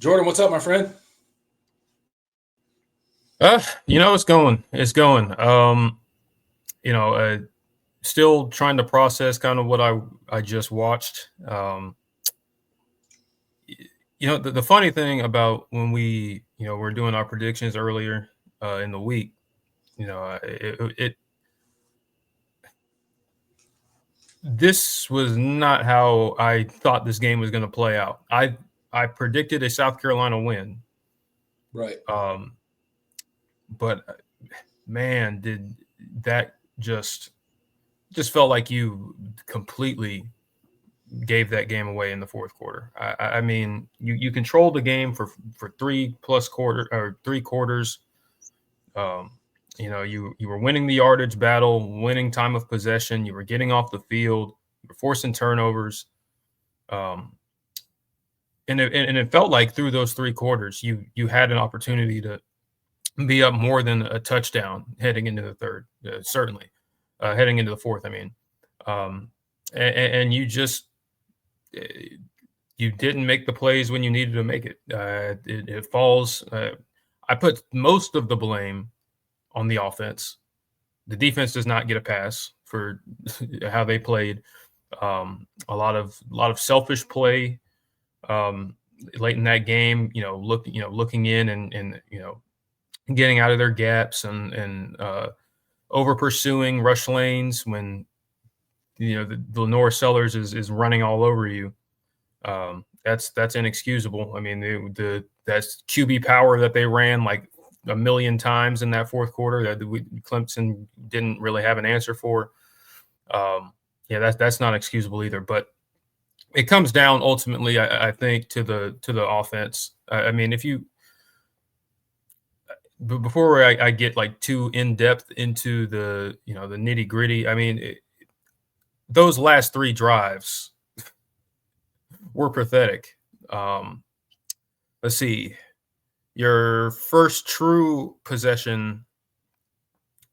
Jordan, what's up, my friend? It's going. It's going. You know, uh, Still trying to process kind of what I just watched. The funny thing about when we're doing our predictions earlier in the week, this was not how I thought this game was going to play out. I predicted a South Carolina win. Right. But man, did that just felt like you completely gave that game away in the fourth quarter. I mean, you controlled the game for 3 quarters. Um, you were winning the yardage battle, winning time of possession. You were getting off the field. You were forcing turnovers. Um, and it felt like through those 3 quarters, you had an opportunity to be up more than a touchdown heading into the third. Certainly, heading into the fourth. I mean, and you didn't make the plays when you needed to make it. It falls. I put most of the blame on the offense. The defense does not get a pass for how they played. A lot of selfish play late in that game. Looking in and getting out of their gaps and over pursuing rush lanes when the Lenore Sellers is running all over you. That's inexcusable. I mean, that's QB power that they ran like a million times in that fourth quarter that Clemson didn't really have an answer for. That's not excusable either. But it comes down ultimately, I think, to the offense. I mean, before I get like too in depth into the nitty gritty, I mean, those last 3 drives were pathetic. Let's see, your first true possession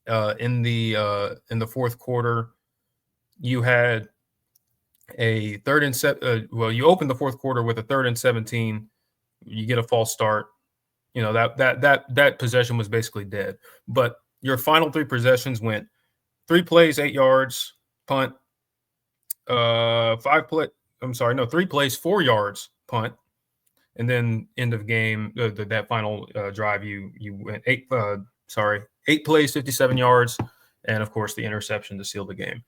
in the fourth quarter, you had a third and you opened the fourth quarter with a 3rd and 17. You get a false start. That possession was basically dead. But your final 3 possessions went 3 plays, 8 yards, punt, 3 plays, 4 yards, punt, and then end of game. That final drive, you went 8 plays, 57 yards, and of course the interception to seal the game.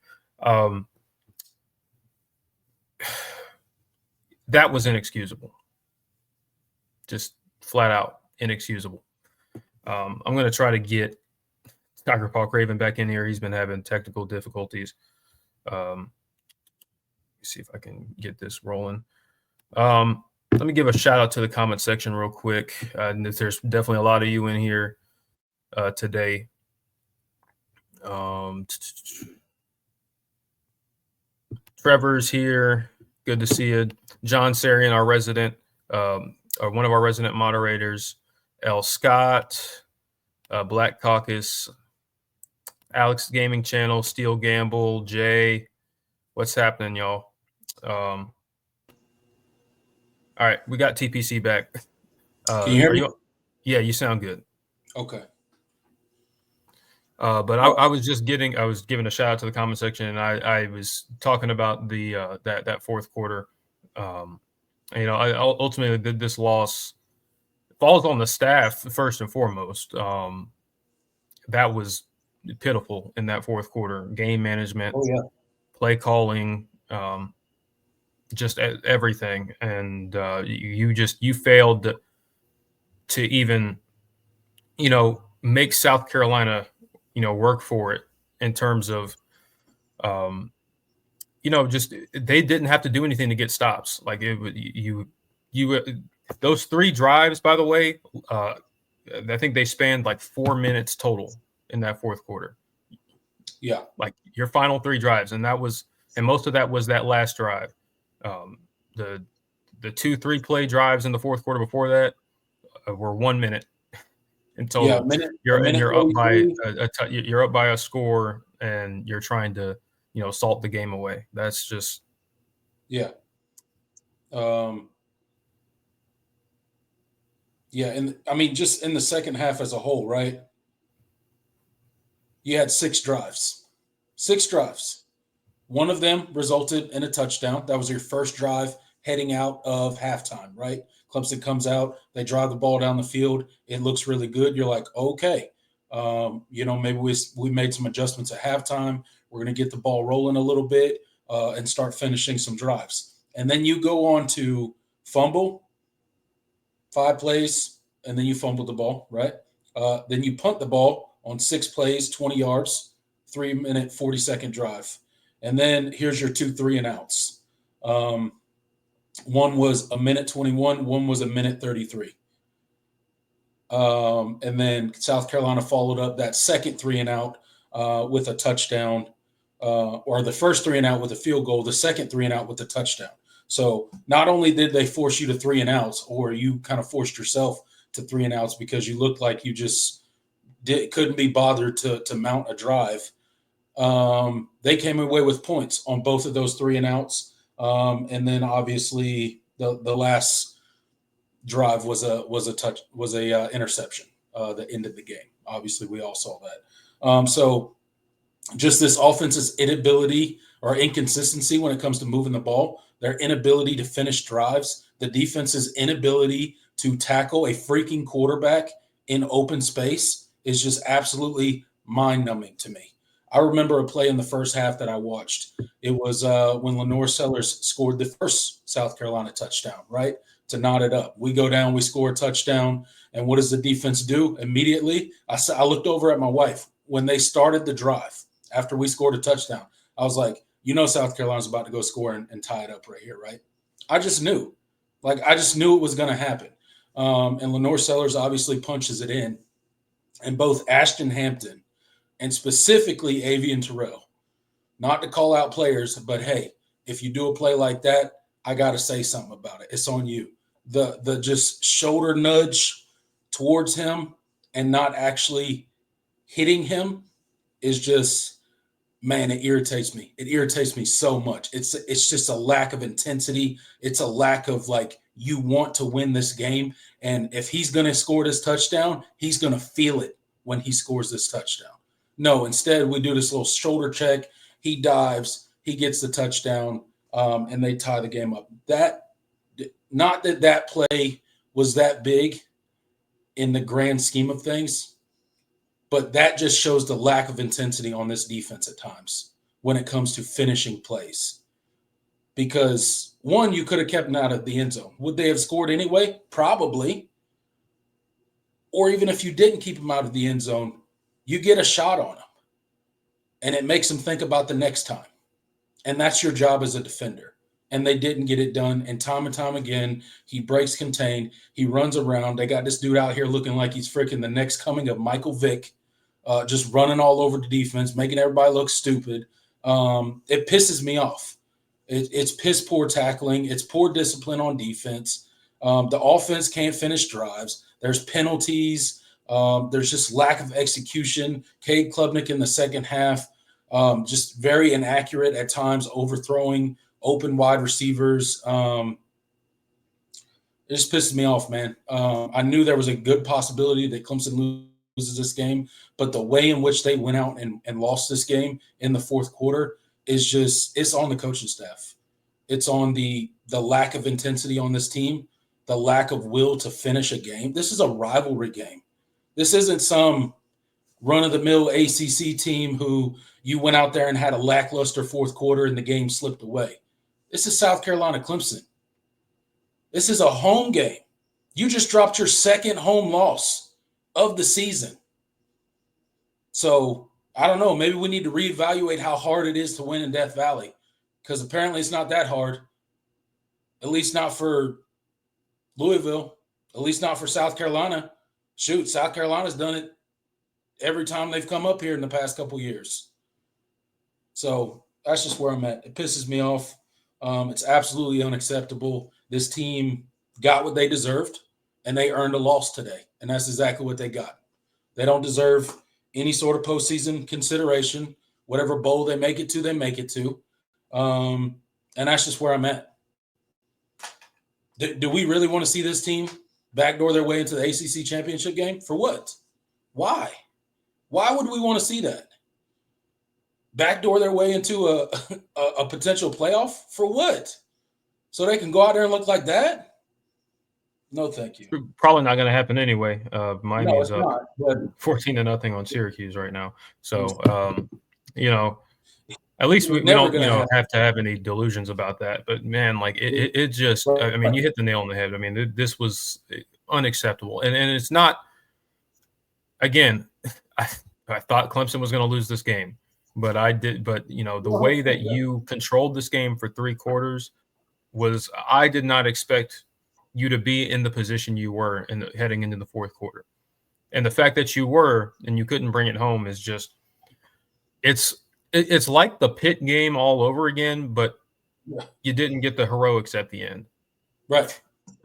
That was inexcusable. Just flat out inexcusable. I'm going to try to get Dr. Paul Craven back in here. He's been having technical difficulties. See if I can get this rolling. Let me give a shout out to the comment section real quick. There's definitely a lot of you in here today. Trevor's here. Good to see you. John Sarian, our resident, one of our resident moderators. L. Scott, Black Caucus, Alex Gaming Channel, Steel Gamble, Jay. What's happening, y'all? All right, we got TPC back. Can you hear me? Yeah, you sound good. Okay. But I was giving a shout out to the comment section, and I was talking about the that fourth quarter. Ultimately this loss falls on the staff first and foremost. That was pitiful in that fourth quarter. Game management, play calling, just everything, and you failed to even make South Carolina work for it in terms of just they didn't have to do anything to get stops. Like those 3 drives, by the way, I think they spanned like 4 minutes total in that fourth quarter. Yeah, like your final 3 drives, and most of that was that last drive. The 2 3-play drives in the fourth quarter before that were 1 minute in total. You're up by a score, and you're trying to salt the game away. That's just Yeah, and I mean, just in the second half as a whole, right? You had 6 drives. 6 drives. One of them resulted in a touchdown. That was your first drive heading out of halftime, right? Clemson comes out, they drive the ball down the field. It looks really good. You're like, okay, maybe we made some adjustments at halftime. We're going to get the ball rolling a little bit and start finishing some drives. And then you go on to fumble 5 plays, and then you fumbled the ball, right? Then you punt the ball on 6 plays, 20 yards, 3-minute, 40-second drive. And then here's your 2 3-and-outs. One was a minute 21, one was a minute 33. And then South Carolina followed up that second 3-and-out with a touchdown, or the first 3-and-out with a field goal, the second 3-and-out with a touchdown. So not only did they force you to 3-and-outs, or you kind of forced yourself to 3-and-outs because you looked like you just couldn't be bothered to mount a drive. They came away with points on both of those 3-and-outs. And then obviously the last drive was a interception that ended the game. Obviously, we all saw that. So just this offense's inability or inconsistency when it comes to moving the ball, their inability to finish drives, the defense's inability to tackle a freaking quarterback in open space is just absolutely mind-numbing to me. I remember a play in the first half that I watched. It was when Lenore Sellers scored the first South Carolina touchdown, right, to knot it up. We go down, we score a touchdown, and what does the defense do immediately? I looked over at my wife. When they started the drive after we scored a touchdown, I was like, South Carolina's about to go score and tie it up right here, right? I just knew. I just knew it was going to happen. And Lenore Sellers obviously punches it in. And both Ashton Hampton and specifically Avian Terrell, not to call out players, but hey, if you do a play like that, I got to say something about it. It's on you. The just shoulder nudge towards him and not actually hitting him is just, man, it irritates me. It irritates me so much. It's just a lack of intensity. It's a lack of you want to win this game. And if he's going to score this touchdown, he's going to feel it when he scores this touchdown. No, instead we do this little shoulder check. He dives, he gets the touchdown, and they tie the game up. Not that play was that big in the grand scheme of things, but that just shows the lack of intensity on this defense at times when it comes to finishing plays. Because, one, you could have kept him out of the end zone. Would they have scored anyway? Probably. Or even if you didn't keep him out of the end zone, you get a shot on him. And it makes them think about the next time. And that's your job as a defender. And they didn't get it done. And time again, he breaks contain. He runs around. They got this dude out here looking like he's freaking the next coming of Michael Vick, just running all over the defense, making everybody look stupid. It pisses me off. It's piss poor tackling. It's poor discipline on defense. The offense can't finish drives. There's penalties. There's just lack of execution. Cade Klubnik in the second half, just very inaccurate at times, overthrowing open wide receivers. It just pisses me off, man. I knew there was a good possibility that Clemson loses this game, but the way in which they went out and lost this game in the fourth quarter is just, it's on the coaching staff. It's on the lack of intensity on this team, the lack of will to finish a game. This is a rivalry game. This isn't some run-of-the-mill ACC team who you went out there and had a lackluster fourth quarter and the game slipped away. This is South Carolina Clemson. This is a home game. You just dropped your second home loss of the season. So, I don't know. Maybe we need to reevaluate how hard it is to win in Death Valley, because apparently it's not that hard, at least not for Louisville, at least not for South Carolina. Shoot, South Carolina's done it every time they've come up here in the past couple years. So that's just where I'm at. It pisses me off. It's absolutely unacceptable. This team got what they deserved, and they earned a loss today, and that's exactly what they got. They don't deserve any sort of postseason consideration. Whatever bowl they make it to, they make it to. And that's just where I'm at. Do we really want to see this team backdoor their way into the ACC championship game? For what? Why? Why would we want to see that? Backdoor their way into a potential playoff? For what? So they can go out there and look like that? No, thank you. Probably not going to happen anyway. Miami No, is it's up not. But 14-0 on Syracuse right now. So, at least we never don't, gonna have to have any delusions about that. But man, like it just, I mean, you hit the nail on the head. I mean, this was unacceptable. And it's not, again, I thought Clemson was going to lose this game, but the way that you controlled this game for 3 quarters was, I did not expect you to be in the position you were heading into the 4th quarter. And the fact that you were and you couldn't bring it home is just, it's like the Pitt game all over again, but you didn't get the heroics at the end. Right.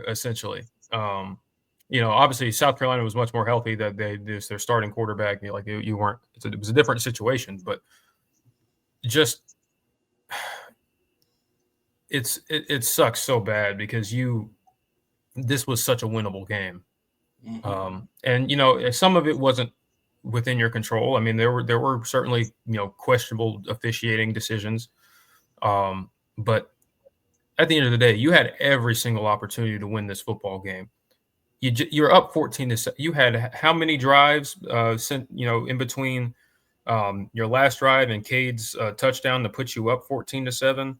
Essentially. Obviously South Carolina was much more healthy, that their starting quarterback, you weren't, it was a different situation, but just, it sucks so bad because this was such a winnable game. Mm-hmm. And some of it wasn't within your control. I mean, there were certainly, questionable officiating decisions. But at the end of the day, you had every single opportunity to win this football game. You're up 14-7. You had how many drives in between your last drive and Cade's touchdown to put you up 14-7?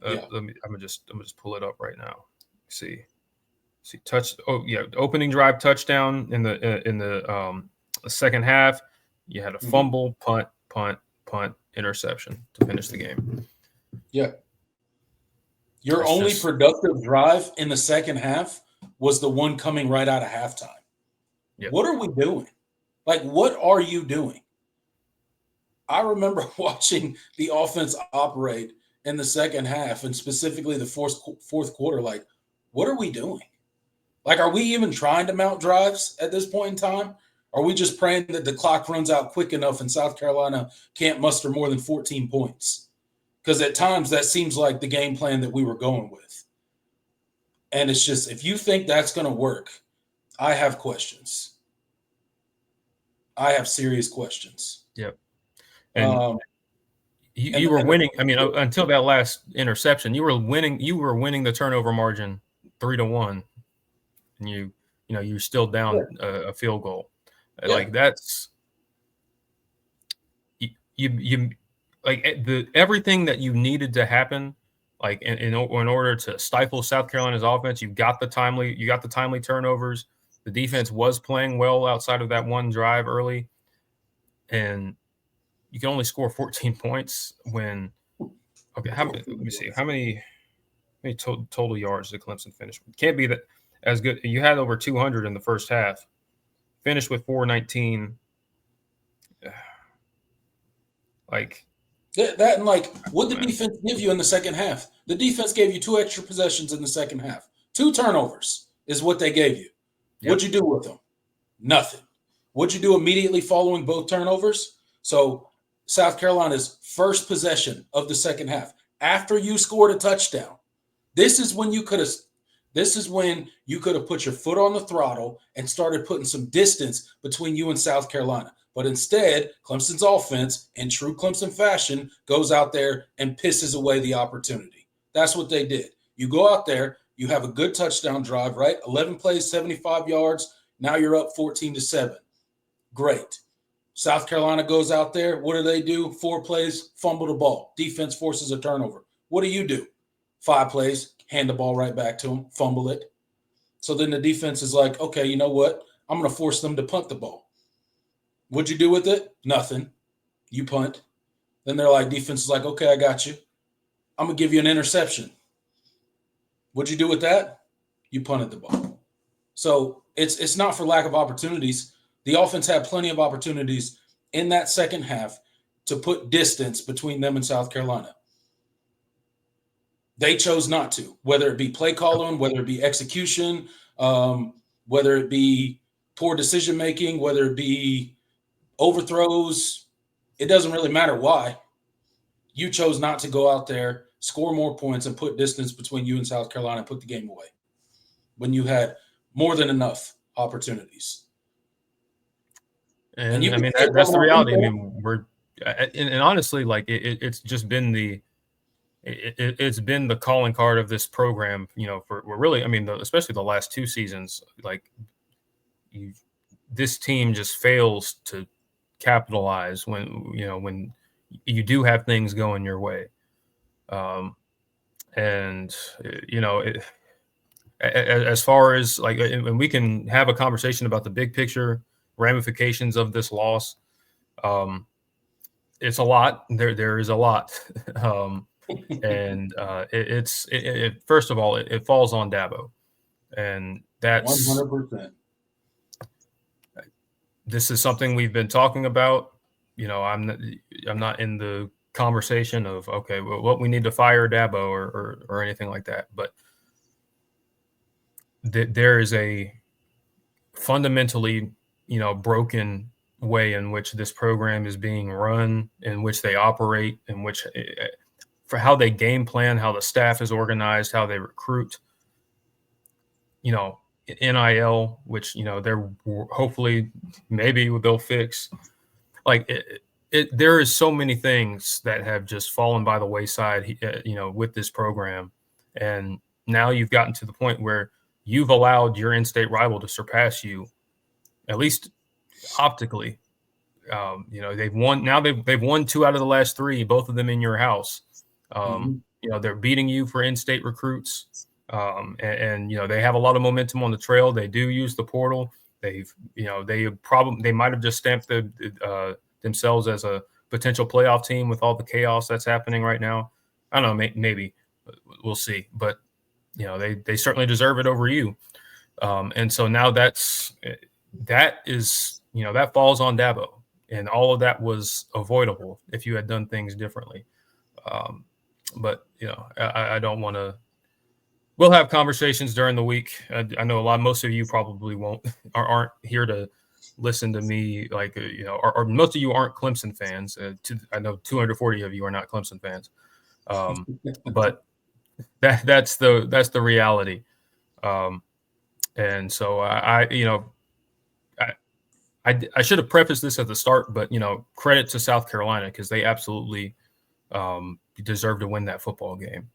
I'm gonna just pull it up right now. See, opening drive touchdown in the second half. You had a fumble, punt, interception to finish the game. Yeah. Your only productive drive in the second half was the one coming right out of halftime. Yep. What are we doing? Like, what are you doing? I remember watching the offense operate in the second half, and specifically the fourth quarter. Like, what are we doing? Like, are we even trying to mount drives at this point in time? Are we just praying that the clock runs out quick enough and South Carolina can't muster more than 14 points? Because at times that seems like the game plan that we were going with. And it's just, if you think that's going to work, I have questions. I have serious questions. Yep. And you were winning. I mean, until that last interception, you were winning. You were winning the turnover margin 3-1, and you're still down a field goal. Yeah. Like, that's you like everything that you needed to happen. Like in order to stifle South Carolina's offense, you got the timely turnovers. The defense was playing well outside of that one drive early, and you can only score 14 points when. Okay, let me see how many total yards did Clemson finish with? Can't be that as good. You had over 200 in the first half. Finished with 419. Like that, and like, what did the defense give you in the second half? The defense gave you 2 extra possessions in the second half. 2 turnovers is what they gave you. Yep. What'd you do with them? Nothing. What'd you do immediately following both turnovers? So South Carolina's first possession of the second half, after you scored a touchdown, this is when you could have put your foot on the throttle and started putting some distance between you and South Carolina. But instead, Clemson's offense, in true Clemson fashion, goes out there and pisses away the opportunity. That's what they did. You go out there, you have a good touchdown drive, right? 11 plays, 75 yards. Now you're up 14-7. Great. South Carolina goes out there. What do? 4 plays, fumble the ball. Defense forces a turnover. What do? 5 plays, hand the ball right back to them, fumble it. So then the defense is like, okay, you know what? I'm going to force them to punt the ball. What'd you do with it? Nothing. You punt. Then they're like, defense is like, okay, I got you. I'm going to give you an interception. What'd you do with that? You punted the ball. So it's not for lack of opportunities. The offense had plenty of opportunities in that second half to put distance between them and South Carolina. They chose not to, whether it be play calling, whether it be execution, whether it be poor decision-making, whether it be overthrows. It doesn't really matter why. You chose not to go out there, score more points, and put distance between you and South Carolina and put the game away. When you had more than enough opportunities. And you I can mean, say it that's the going on reality. I Wednesday. mean, and honestly, like it's just been it's been the calling card of this program, for we're really, I mean, especially the last 2 seasons, like this team just fails to capitalize when you do have things going your way. And as far as like, and we can have a conversation about the big picture ramifications of this loss. It's a lot. There is a lot. And first of all, it falls on Dabo, and that's 100%. this is something we've been talking about. I'm not in the conversation of okay, well, what we need to fire Dabo or anything like that, but there is a fundamentally broken way in which this program is being run, in which they operate, in which for how they game plan, how the staff is organized, how they recruit. NIL, which they're hopefully maybe they'll fix. Like there is so many things that have just fallen by the wayside, with this program, and now you've gotten to the point where you've allowed your in-state rival to surpass you, at least optically. They've won now. They've won 2 out of the last 3, both of them in your house. They're beating you for in-state recruits. And they have a lot of momentum on the trail. They do use the portal. They might have just stamped themselves as a potential playoff team with all the chaos that's happening right now. I don't know, maybe we'll see, but they certainly deserve it over you. And so now that falls on Dabo, and all of that was avoidable if you had done things differently. But I don't want to. We'll have conversations during the week. I know most of you probably aren't here to listen to me, like, or most of you aren't Clemson fans. I know 240 of you are not Clemson fans. But that's the reality. And so I should have prefaced this at the start, but credit to South Carolina, because they absolutely deserve to win that football game.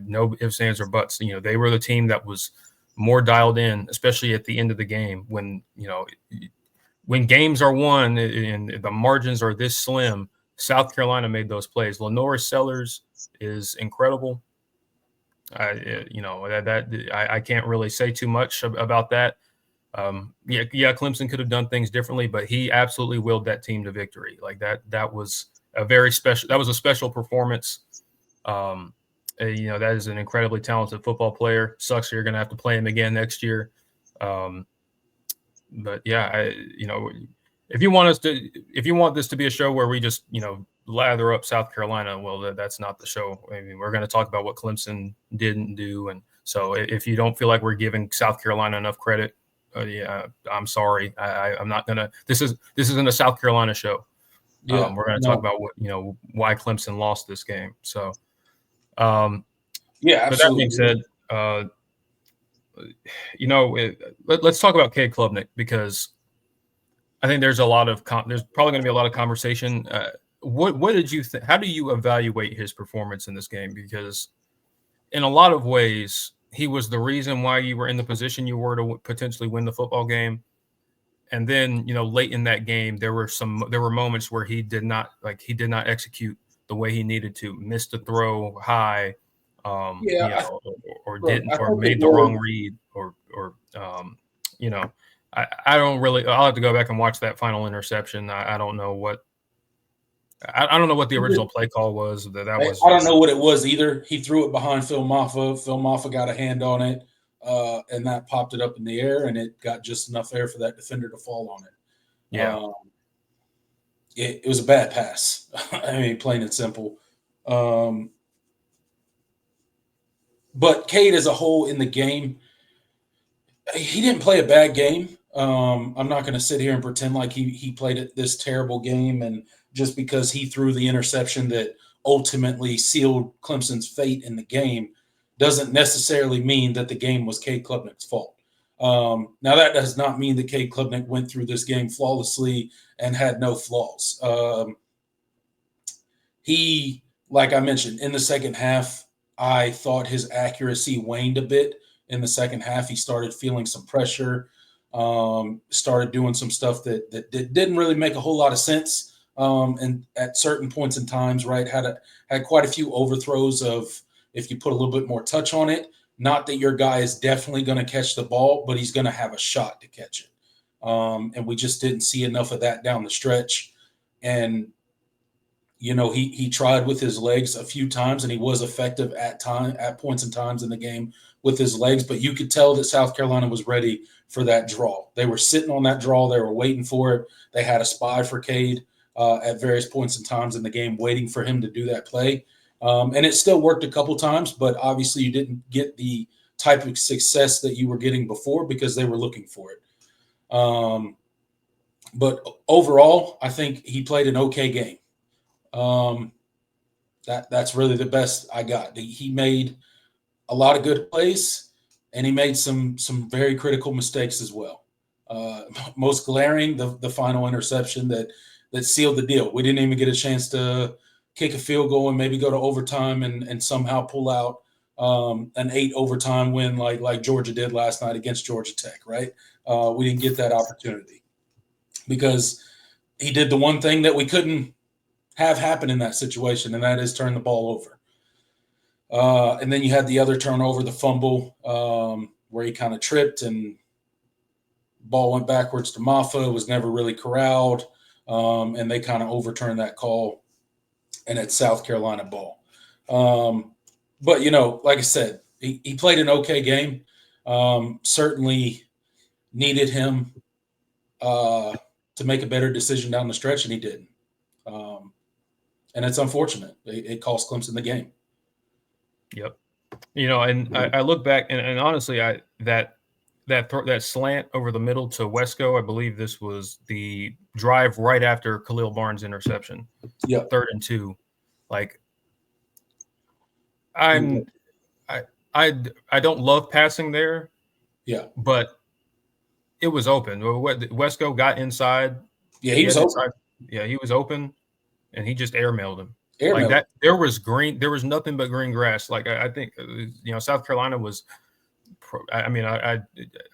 No ifs, ands, or buts. They were the team that was more dialed in, especially at the end of the game when games are won and the margins are this slim. South Carolina made those plays. Lenora Sellers is incredible. I can't really say too much about that. Clemson could have done things differently, but he absolutely willed that team to victory. Like that was a special performance. That is an incredibly talented football player. Sucks you're going to have to play him again next year. But yeah, if you want this to be a show where we just, lather up South Carolina, well, that's not the show. I mean, we're going to talk about what Clemson didn't do. And so if you don't feel like we're giving South Carolina enough credit, I'm sorry. I'm not going to, this isn't a South Carolina show. Yeah, we're going to talk about why Clemson lost this game. So, absolutely. But that being said, let's talk about Cade Klubnik, because I think there's there's probably going to be a lot of conversation. What did you think? How do you evaluate his performance in this game? Because in a lot of ways, he was the reason why you were in the position you were to potentially win the football game. And then, late in that game, there were moments where he did not execute the way he needed to, missed a throw high, or made the wrong read, I don't really. I'll have to go back and watch that final interception. I don't know what. I don't know what the original play call was. I don't know what it was either. He threw it behind Phil Maffa. Phil Maffa got a hand on it, and that popped it up in the air, and it got just enough air for that defender to fall on it. Yeah, it was a bad pass. I mean, plain and simple. But Cade as a whole in the game, he didn't play a bad game. I'm not going to sit here and pretend like he played this terrible game, and just because he threw the interception that ultimately sealed Clemson's fate in the game, doesn't necessarily mean that the game was Cade Klubnik's fault. Now, that does not mean that Cade Klubnik went through this game flawlessly and had no flaws. He, like I mentioned, in the second half, I thought his accuracy waned a bit in the second half. He started feeling some pressure, started doing some stuff that didn't really make a whole lot of sense. And at certain points in times, right, had quite a few overthrows of, if you put a little bit more touch on it, not that your guy is definitely going to catch the ball, but he's going to have a shot to catch it. And we just didn't see enough of that down the stretch. And he tried with his legs a few times, and he was effective at points and times in the game with his legs. But you could tell that South Carolina was ready for that draw. They were sitting on that draw. They were waiting for it. They had a spy for Cade at various points and times in the game, waiting for him to do that play. And it still worked a couple times, but obviously you didn't get the type of success that you were getting before because they were looking for it. But overall, I think he played an okay game. That's really the best I got. He made a lot of good plays, and he made some very critical mistakes as well. Most glaring, the final interception that sealed the deal. We didn't even get a chance to kick a field goal and maybe go to overtime and somehow pull out an 8 overtime win like Georgia did last night against Georgia Tech, right? We didn't get that opportunity because he did the one thing that we couldn't have happen in that situation, and that is turn the ball over. And then you had the other turnover, the fumble, where he kind of tripped and ball went backwards to Maffa. It was never really corralled, and they kind of overturned that call, and it's South Carolina ball. But, like I said, he played an okay game. Certainly needed him to make a better decision down the stretch, and he didn't. And it's unfortunate. It cost Clemson the game. Yep. And I look back and honestly, that slant over the middle to Wesco, I believe this was the drive right after Khalil Barnes' interception. Yeah. 3rd and 2. Like, I don't love passing there. Yeah. But it was open. Wesco got inside. Yeah, he was open. Inside. Yeah, he was open, and he just airmailed him. Like that, there was nothing but green grass. Like I think, South Carolina was. I mean, I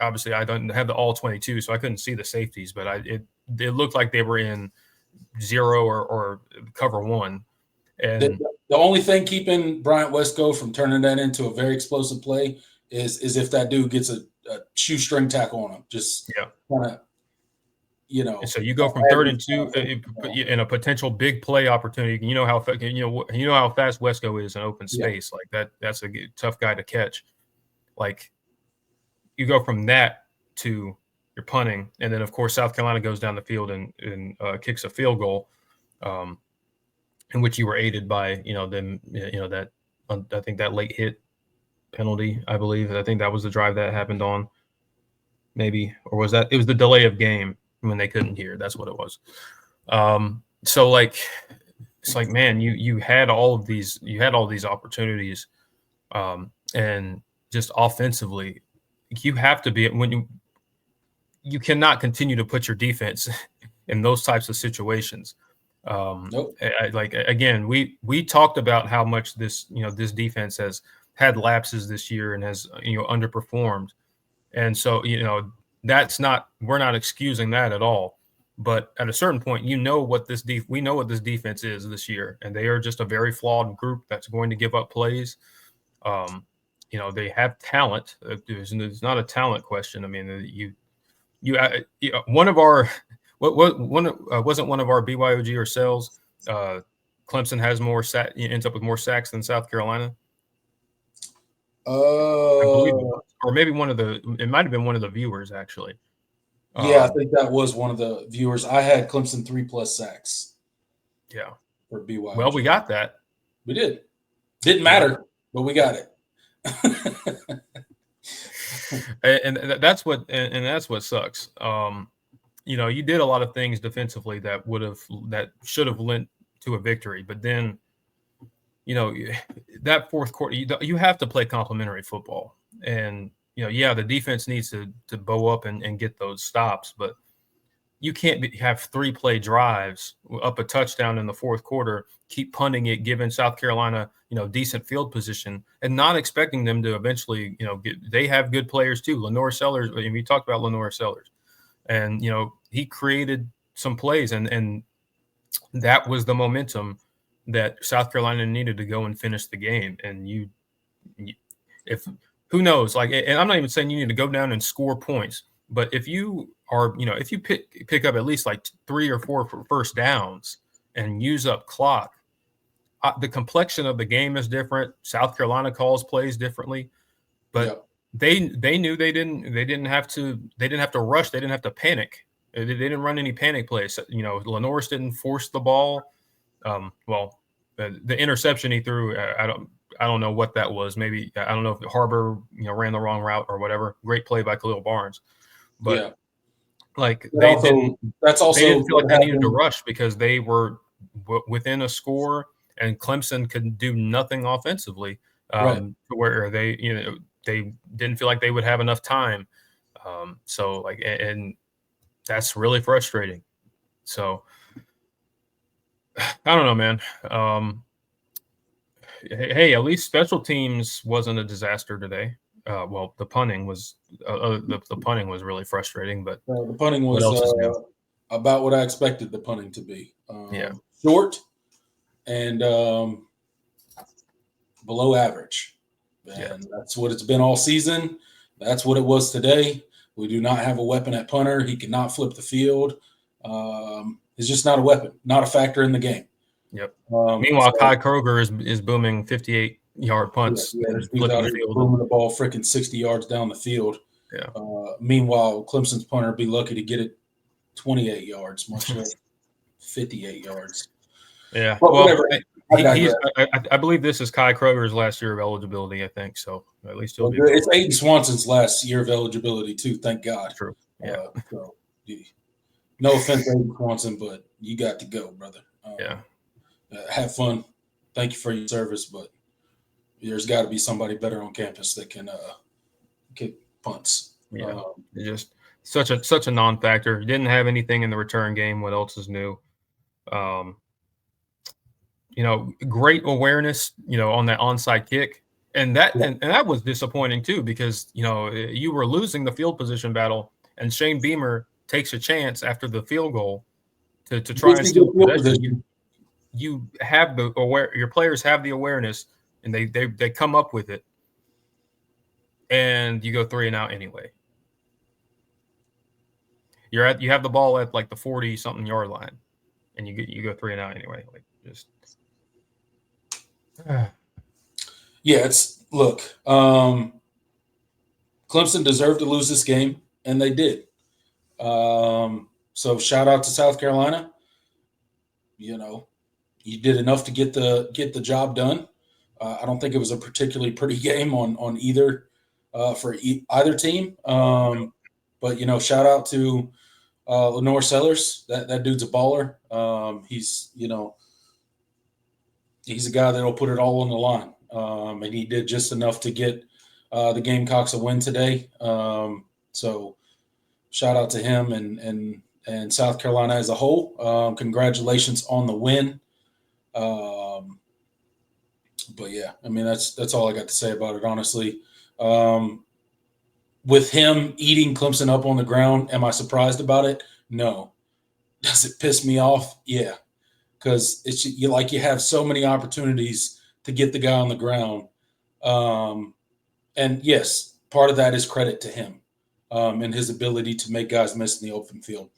obviously I don't have the all 22, so I couldn't see the safeties, but it looked like they were in 0 or cover 1. And the only thing keeping Bryant Wesco from turning that into a very explosive play is if that dude gets a shoestring tackle on him. Just kind of. And so you go from 3rd and 2 in a potential big play opportunity. You know how fast Wesco is in open space. Like that. That's a tough guy to catch. Like you go from that to you're punting, and then of course South Carolina goes down the field and kicks a field goal, in which you were aided by them. That I think that late hit penalty. I believe I think that was the drive that happened on. Maybe, or was that? It was the delay of game. When they couldn't hear, that's what it was. So like, it's like, man, you had all these opportunities, and just offensively, you have to be you cannot continue to put your defense in those types of situations. Nope. Again, we talked about how much this defense has had lapses this year and has underperformed, and so we're not excusing that at all, but at a certain point, we know what this defense is this year, and they are just a very flawed group that's going to give up plays. They have talent. It's not a talent question. I mean, one of our wasn't one of our BYOG or sales. Clemson has more ends up with more sacks than South Carolina. I believe it was. Or maybe it might have been one of the viewers actually. Yeah, I think that was one of the viewers. I had Clemson 3+ sacks. Yeah. For BYU. Well, we got that. We did. Didn't matter, but we got it. and that's what sucks. You did a lot of things defensively that should have lent to a victory, but then that fourth quarter, you have to play complementary football. And, yeah, the defense needs to bow up and get those stops, but you can't have 3-play drives up a touchdown in the fourth quarter, keep punting it, giving South Carolina, decent field position, and not expecting them to eventually, they have good players too. Lenore Sellers, we talked about Lenore Sellers, and, he created some plays, and that was the momentum that South Carolina needed to go and finish the game. And if who knows, and I'm not even saying you need to go down and score points, but if you are, if you pick up at least like 3 or 4 first downs and use up clock, the complexion of the game is different. South Carolina calls plays differently, but they knew they didn't have to rush. They didn't have to panic. They didn't run any panic plays. Lenore's didn't force the ball. The interception he threw, I don't know what that was. Maybe, I don't know if Harbor, ran the wrong route or whatever. Great play by Khalil Barnes. But they didn't feel like they needed to rush because they were within a score and Clemson could do nothing offensively, where they didn't feel like they would have enough time. And that's really frustrating. So I don't know, man. Hey, at least special teams wasn't a disaster today. The punting was the punting was really frustrating, but the punting was about what I expected the punting to be. Short and below average, and that's what it's been all season. That's what it was today. We do not have a weapon at punter. He cannot flip the field. It's just not a weapon, not a factor in the game. Yep. Meanwhile, Kai Kroger is booming 58-yard punts. He's out here booming the ball freaking 60 yards down the field. Yeah. Meanwhile, Clemson's punter would be lucky to get it 28 yards, much less 58 yards. Yeah. Well, I believe this is Kai Kroger's last year of eligibility, I think. So at least he'll be. It's Aiden Swanson's last year of eligibility, too. Thank God. True. Yeah. No offense, Aiden Swanson, but you got to go, brother. Have fun. Thank you for your service, but there's got to be somebody better on campus that can kick punts. Yeah, just such a non-factor. Didn't have anything in the return game. What else is new? Great awareness. On that onside kick, and that was disappointing too because you were losing the field position battle, and Shane Beamer takes a chance after the field goal to try and steal possession. You have your players have the awareness and they come up with it and you go 3 and out anyway. You have the ball at like the 40 something yard line and you go 3 and out anyway. Clemson deserved to lose this game and they did. So shout out to South Carolina. You did enough to get the job done. I don't think it was a particularly pretty game on either for either team. But shout out to Lenore Sellers. That dude's a baller. He's a guy that'll put it all on the line. And he did just enough to get the Gamecocks a win today. So shout out to him and South Carolina as a whole. Congratulations on the win. But yeah, I mean, that's all I got to say about it, honestly. With him eating Clemson up on the ground, am I surprised about it? No. Does it piss me off? Yeah. Because you have so many opportunities to get the guy on the ground. And yes, part of that is credit to him and his ability to make guys miss in the open field.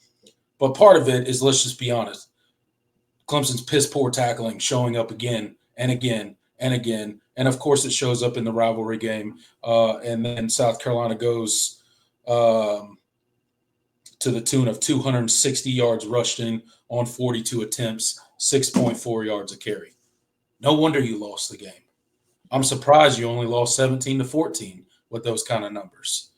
But part of it is, let's just be honest, Clemson's piss poor tackling showing up again and again and again. And, of course, it shows up in the rivalry game. And then South Carolina goes to the tune of 260 yards rushing on 42 attempts, 6.4 yards a carry. No wonder you lost the game. I'm surprised you only lost 17-14 with those kind of numbers.